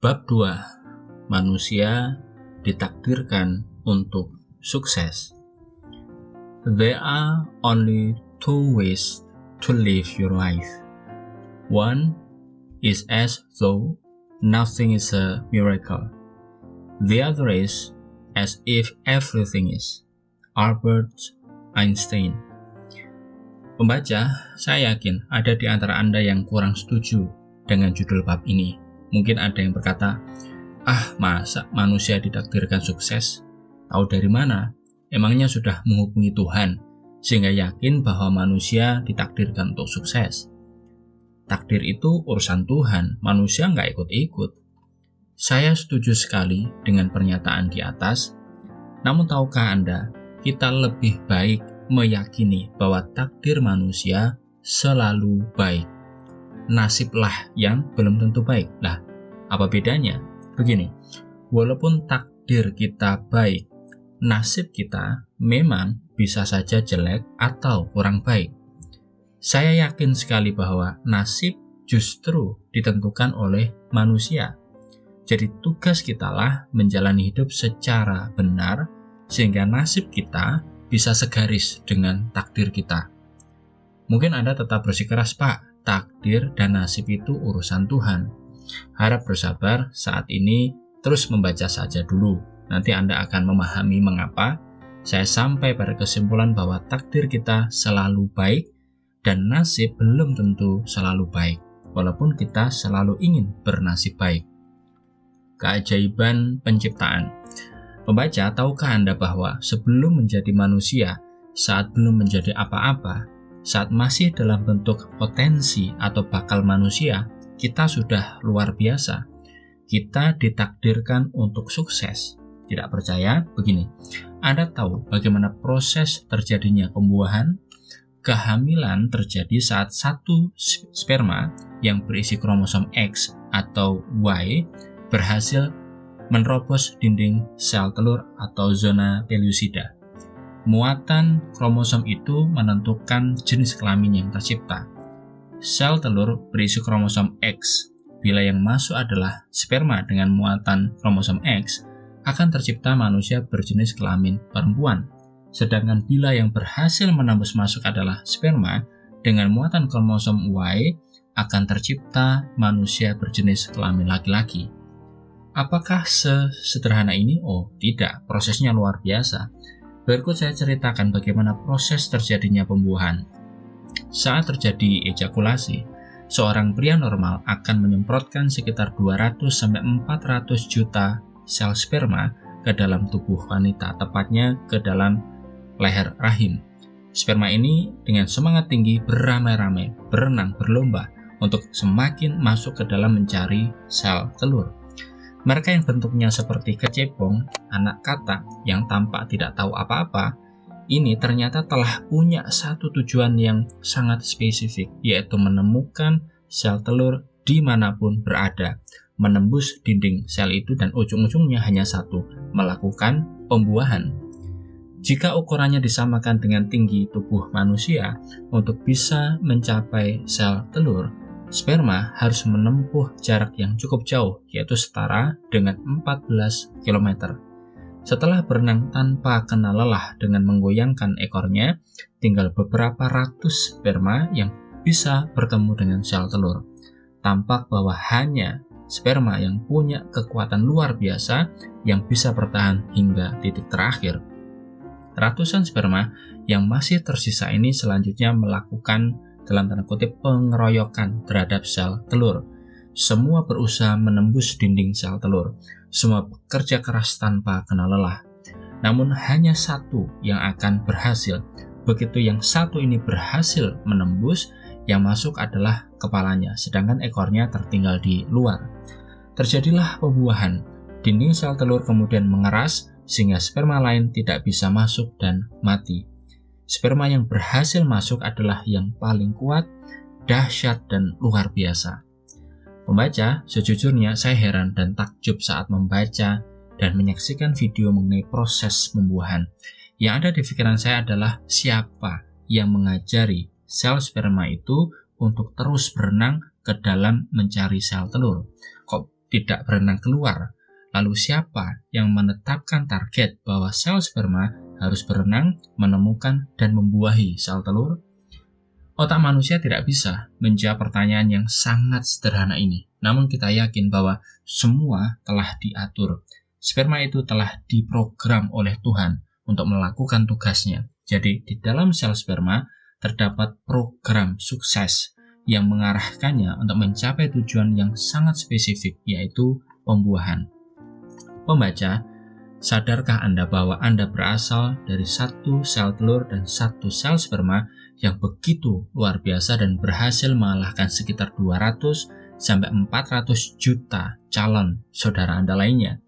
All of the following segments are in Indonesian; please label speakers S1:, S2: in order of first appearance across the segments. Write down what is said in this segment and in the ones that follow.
S1: Bab 2. Manusia ditakdirkan untuk sukses. There are only two ways to live your life. One is as though nothing is a miracle. The other is as if everything is. Albert Einstein. Pembaca, saya yakin ada di antara Anda yang kurang setuju dengan judul bab ini. Mungkin ada yang berkata, masa manusia ditakdirkan sukses? Tahu dari mana? Emangnya sudah menghubungi Tuhan, sehingga yakin bahwa manusia ditakdirkan untuk sukses? Takdir itu urusan Tuhan, manusia nggak ikut-ikut. Saya setuju sekali dengan pernyataan di atas, namun tahukah Anda, kita lebih baik meyakini bahwa takdir manusia selalu baik. Nasiblah yang belum tentu baik. Lah, apa bedanya? Begini, walaupun takdir kita baik, nasib kita memang bisa saja jelek atau kurang baik. Saya yakin sekali bahwa nasib justru ditentukan oleh manusia. Jadi tugas kitalah menjalani hidup secara benar, sehingga nasib kita bisa segaris dengan takdir kita. Mungkin Anda tetap bersikeras, Pak, takdir dan nasib itu urusan Tuhan. Harap bersabar saat ini, terus membaca saja dulu. Nanti Anda akan memahami mengapa saya sampai pada kesimpulan bahwa takdir kita selalu baik dan nasib belum tentu selalu baik, walaupun kita selalu ingin bernasib baik. Keajaiban penciptaan. Pembaca, tahukah Anda bahwa sebelum menjadi manusia, saat belum menjadi apa-apa, saat masih dalam bentuk potensi atau bakal manusia, kita sudah luar biasa. Kita ditakdirkan untuk sukses. Tidak percaya? Begini, Anda tahu bagaimana proses terjadinya pembuahan? Kehamilan terjadi saat satu sperma yang berisi kromosom X atau Y berhasil menerobos dinding sel telur atau zona pellucida. Muatan kromosom itu menentukan jenis kelamin yang tercipta. Sel telur berisi kromosom X. Bila yang masuk adalah sperma dengan muatan kromosom X, akan tercipta manusia berjenis kelamin perempuan. Sedangkan bila yang berhasil menembus masuk adalah sperma dengan muatan kromosom Y, akan tercipta manusia berjenis kelamin laki-laki. Apakah sesederhana ini? Oh, tidak. Prosesnya luar biasa. Berikut saya ceritakan bagaimana proses terjadinya pembuahan. Saat terjadi ejakulasi, seorang pria normal akan menyemprotkan sekitar 200-400 juta sel sperma ke dalam tubuh wanita, tepatnya ke dalam leher rahim. Sperma ini dengan semangat tinggi beramai-ramai, berenang, berlomba untuk semakin masuk ke dalam mencari sel telur. Mereka yang bentuknya seperti kecepong, anak katak yang tampak tidak tahu apa-apa, ini ternyata telah punya satu tujuan yang sangat spesifik, yaitu menemukan sel telur dimanapun berada, menembus dinding sel itu dan ujung-ujungnya hanya satu, melakukan pembuahan. Jika ukurannya disamakan dengan tinggi tubuh manusia, untuk bisa mencapai sel telur, sperma harus menempuh jarak yang cukup jauh, yaitu setara dengan 14 km. Setelah berenang tanpa kena lelah dengan menggoyangkan ekornya, tinggal beberapa ratus sperma yang bisa bertemu dengan sel telur. Tampak bahwa hanya sperma yang punya kekuatan luar biasa yang bisa bertahan hingga titik terakhir. Ratusan sperma yang masih tersisa ini selanjutnya melakukan dalam tanda kutip pengeroyokan terhadap sel telur. Semua berusaha menembus dinding sel telur. Semua bekerja keras tanpa kena lelah. Namun hanya satu yang akan berhasil. Begitu yang satu ini berhasil menembus, yang masuk adalah kepalanya, sedangkan ekornya tertinggal di luar. Terjadilah pembuahan. Dinding sel telur kemudian mengeras sehingga sperma lain tidak bisa masuk dan mati. Sperma yang berhasil masuk adalah yang paling kuat, dahsyat, dan luar biasa. Pembaca, sejujurnya saya heran dan takjub saat membaca dan menyaksikan video mengenai proses pembuahan. Yang ada di pikiran saya adalah siapa yang mengajari sel sperma itu untuk terus berenang ke dalam mencari sel telur. Kok tidak berenang keluar. Lalu siapa yang menetapkan target bahwa sel sperma harus berenang, menemukan, dan membuahi sel telur? Otak manusia tidak bisa menjawab pertanyaan yang sangat sederhana ini. Namun kita yakin bahwa semua telah diatur. Sperma itu telah diprogram oleh Tuhan untuk melakukan tugasnya. Jadi di dalam sel sperma terdapat program sukses yang mengarahkannya untuk mencapai tujuan yang sangat spesifik, yaitu pembuahan. Pembaca, sadarkah Anda bahwa Anda berasal dari satu sel telur dan satu sel sperma yang begitu luar biasa dan berhasil mengalahkan sekitar 200 sampai 400 juta calon saudara Anda lainnya?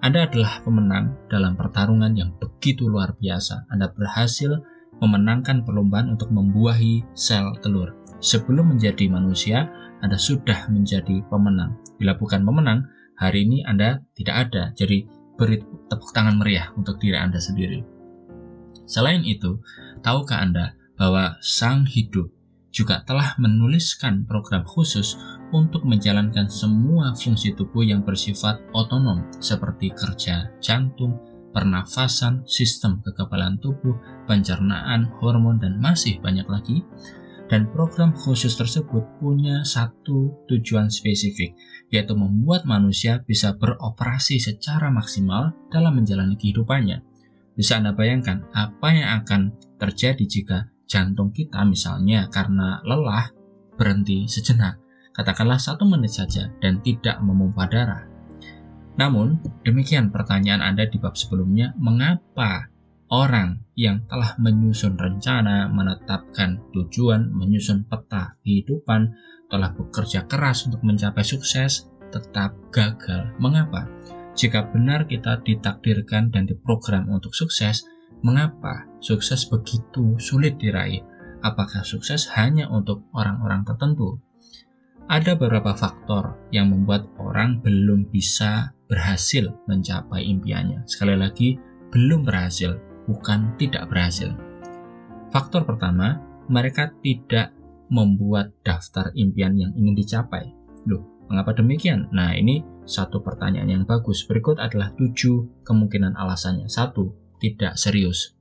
S1: Anda adalah pemenang dalam pertarungan yang begitu luar biasa. Anda berhasil memenangkan perlombaan untuk membuahi sel telur. Sebelum menjadi manusia, Anda sudah menjadi pemenang. Bila bukan pemenang, hari ini Anda tidak ada. Jadi beri tepuk tangan meriah untuk diri Anda sendiri. Selain itu, tahukah Anda bahwa Sang Hidup juga telah menuliskan program khusus untuk menjalankan semua fungsi tubuh yang bersifat otonom seperti kerja jantung, pernafasan, sistem kekebalan tubuh, pencernaan, hormon, dan masih banyak lagi. Dan program khusus tersebut punya satu tujuan spesifik, yaitu membuat manusia bisa beroperasi secara maksimal dalam menjalani kehidupannya. Bisa Anda bayangkan apa yang akan terjadi jika jantung kita misalnya karena lelah berhenti sejenak, katakanlah 1 menit saja, dan tidak memompa darah. Namun, demikian pertanyaan Anda di bab sebelumnya, mengapa orang yang telah menyusun rencana, menetapkan tujuan, menyusun peta kehidupan, telah bekerja keras untuk mencapai sukses, tetap gagal? Mengapa? Jika benar kita ditakdirkan dan diprogram untuk sukses, mengapa sukses begitu sulit diraih? Apakah sukses hanya untuk orang-orang tertentu? Ada beberapa faktor yang membuat orang belum bisa berhasil mencapai impiannya. Sekali lagi, belum berhasil, bukan tidak berhasil. Faktor pertama, mereka tidak membuat daftar impian yang ingin dicapai. Loh, mengapa demikian? Nah, ini satu pertanyaan yang bagus. Berikut adalah 7 kemungkinan alasannya. 1. Tidak serius.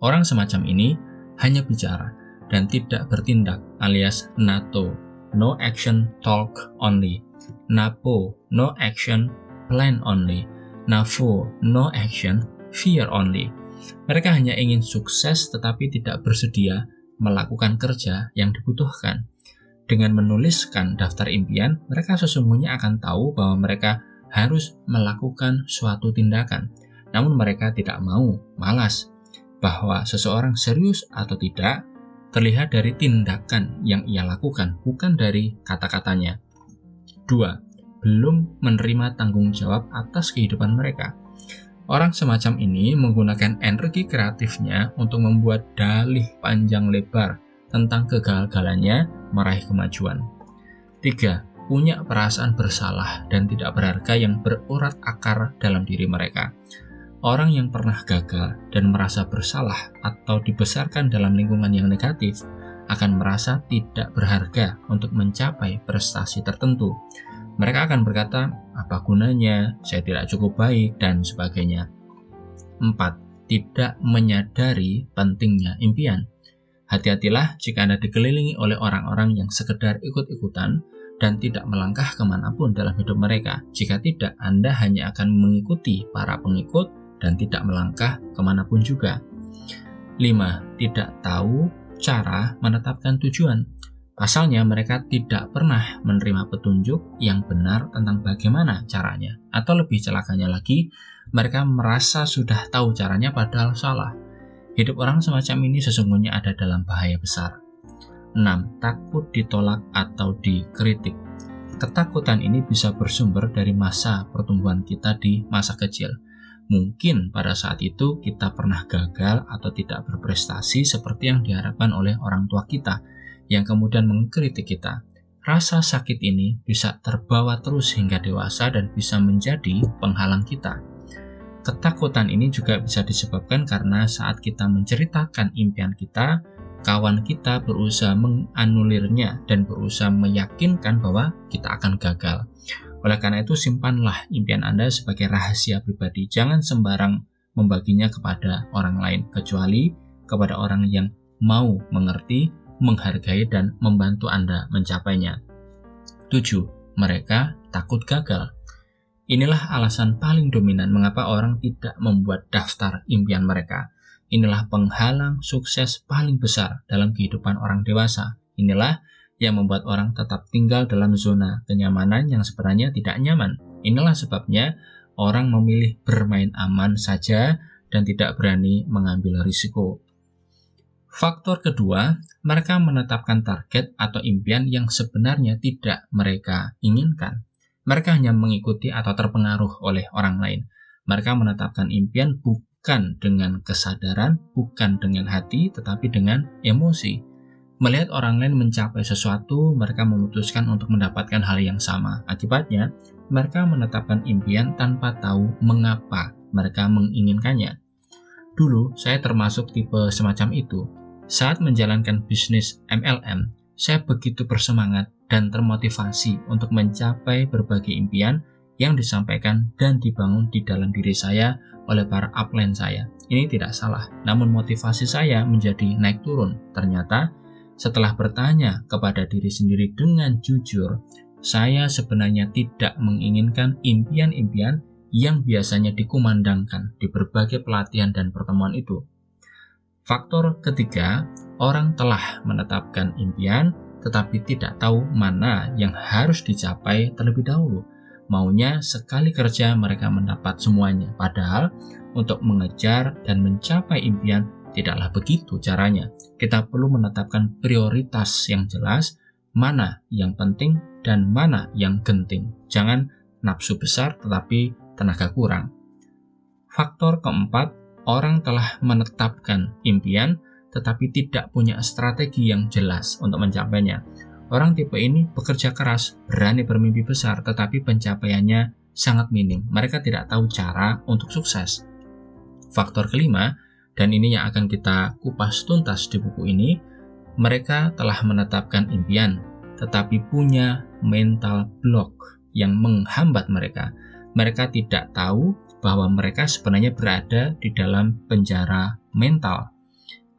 S1: Orang semacam ini hanya bicara dan tidak bertindak, alias NATO, no action talk only. NAPO, no action plan only. NAFO, no action fear only. Mereka hanya ingin sukses tetapi tidak bersedia melakukan kerja yang dibutuhkan. Dengan menuliskan daftar impian, mereka sesungguhnya akan tahu bahwa mereka harus melakukan suatu tindakan. Namun mereka tidak mau, malas. Bahwa seseorang serius atau tidak terlihat dari tindakan yang ia lakukan, bukan dari kata-katanya. 2. Belum menerima tanggung jawab atas kehidupan mereka. Orang semacam ini menggunakan energi kreatifnya untuk membuat dalih panjang lebar tentang kegagalannya meraih kemajuan. 3. Punya perasaan bersalah dan tidak berharga yang berurat akar dalam diri mereka. Orang yang pernah gagal dan merasa bersalah atau dibesarkan dalam lingkungan yang negatif akan merasa tidak berharga untuk mencapai prestasi tertentu. Mereka akan berkata, apa gunanya, saya tidak cukup baik, dan sebagainya. 4. Tidak menyadari pentingnya impian. Hati-hatilah jika Anda dikelilingi oleh orang-orang yang sekedar ikut-ikutan dan tidak melangkah kemanapun dalam hidup mereka. Jika tidak, Anda hanya akan mengikuti para pengikut dan tidak melangkah kemanapun juga. 5. Tidak tahu cara menetapkan tujuan. Pasalnya mereka tidak pernah menerima petunjuk yang benar tentang bagaimana caranya. Atau lebih celakanya lagi, mereka merasa sudah tahu caranya padahal salah. Hidup orang semacam ini sesungguhnya ada dalam bahaya besar. 6. Takut ditolak atau dikritik. Ketakutan ini bisa bersumber dari masa pertumbuhan kita di masa kecil. Mungkin pada saat itu kita pernah gagal atau tidak berprestasi seperti yang diharapkan oleh orang tua kita, yang kemudian mengkritik kita. Rasa sakit ini bisa terbawa terus hingga dewasa dan bisa menjadi penghalang kita. Ketakutan ini juga bisa disebabkan karena saat kita menceritakan impian kita, kawan kita berusaha menganulirnya dan berusaha meyakinkan bahwa kita akan gagal. Oleh karena itu, simpanlah impian Anda sebagai rahasia pribadi. Jangan sembarang membaginya kepada orang lain, kecuali kepada orang yang mau mengerti, menghargai, dan membantu Anda mencapainya. 7. Mereka takut gagal. Inilah alasan paling dominan mengapa orang tidak membuat daftar impian mereka. Inilah penghalang sukses paling besar dalam kehidupan orang dewasa. Inilah yang membuat orang tetap tinggal dalam zona kenyamanan yang sebenarnya tidak nyaman. Inilah sebabnya orang memilih bermain aman saja dan tidak berani mengambil risiko. Faktor kedua, mereka menetapkan target atau impian yang sebenarnya tidak mereka inginkan. Mereka hanya mengikuti atau terpengaruh oleh orang lain. Mereka menetapkan impian bukan dengan kesadaran, bukan dengan hati, tetapi dengan emosi. Melihat orang lain mencapai sesuatu, mereka memutuskan untuk mendapatkan hal yang sama. Akibatnya, mereka menetapkan impian tanpa tahu mengapa mereka menginginkannya. Dulu, saya termasuk tipe semacam itu. Saat menjalankan bisnis MLM, saya begitu bersemangat dan termotivasi untuk mencapai berbagai impian yang disampaikan dan dibangun di dalam diri saya oleh para upline saya. Ini tidak salah, namun motivasi saya menjadi naik turun. Ternyata, setelah bertanya kepada diri sendiri dengan jujur, saya sebenarnya tidak menginginkan impian-impian yang biasanya dikumandangkan di berbagai pelatihan dan pertemuan itu. Faktor ketiga, orang telah menetapkan impian tetapi tidak tahu mana yang harus dicapai terlebih dahulu. Maunya sekali kerja mereka mendapat semuanya, padahal untuk mengejar dan mencapai impian tidaklah begitu caranya. Kita perlu menetapkan prioritas yang jelas, mana yang penting dan mana yang genting. Jangan nafsu besar tetapi tenaga kurang. Faktor keempat, orang telah menetapkan impian tetapi tidak punya strategi yang jelas untuk mencapainya. Orang tipe ini bekerja keras, berani bermimpi besar, tetapi pencapaiannya sangat minim. Mereka tidak tahu cara untuk sukses. Faktor kelima, dan ini yang akan kita kupas tuntas di buku ini, mereka telah menetapkan impian, tetapi punya mental block yang menghambat mereka. Mereka tidak tahu bahwa mereka sebenarnya berada di dalam penjara mental.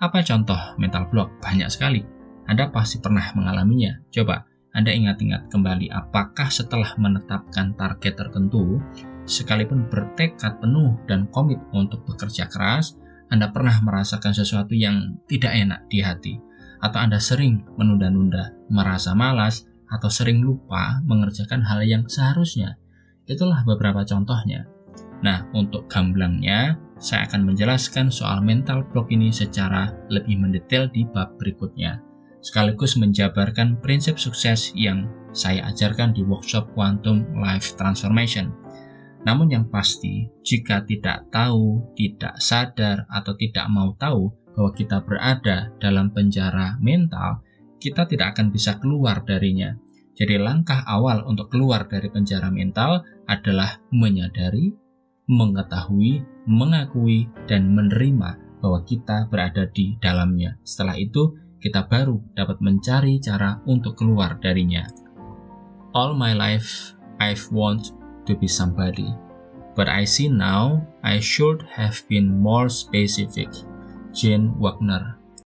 S1: Apa contoh mental block? Banyak sekali. Anda pasti pernah mengalaminya. Coba Anda ingat-ingat kembali, apakah setelah menetapkan target tertentu, sekalipun bertekad penuh dan komit untuk bekerja keras, Anda pernah merasakan sesuatu yang tidak enak di hati, atau Anda sering menunda-nunda, merasa malas, atau sering lupa mengerjakan hal yang seharusnya. Itulah beberapa contohnya. Nah, untuk gamblangnya, saya akan menjelaskan soal mental block ini secara lebih mendetail di bab berikutnya, sekaligus menjabarkan prinsip sukses yang saya ajarkan di workshop Quantum Life Transformation. Namun yang pasti, jika tidak tahu, tidak sadar, atau tidak mau tahu bahwa kita berada dalam penjara mental, kita tidak akan bisa keluar darinya. Jadi langkah awal untuk keluar dari penjara mental adalah menyadari, mengetahui, mengakui, dan menerima bahwa kita berada di dalamnya. Setelah itu, kita baru dapat mencari cara untuk keluar darinya. All my life, I've wanted to be somebody, but I see now I should have been more specific. Jane Wagner.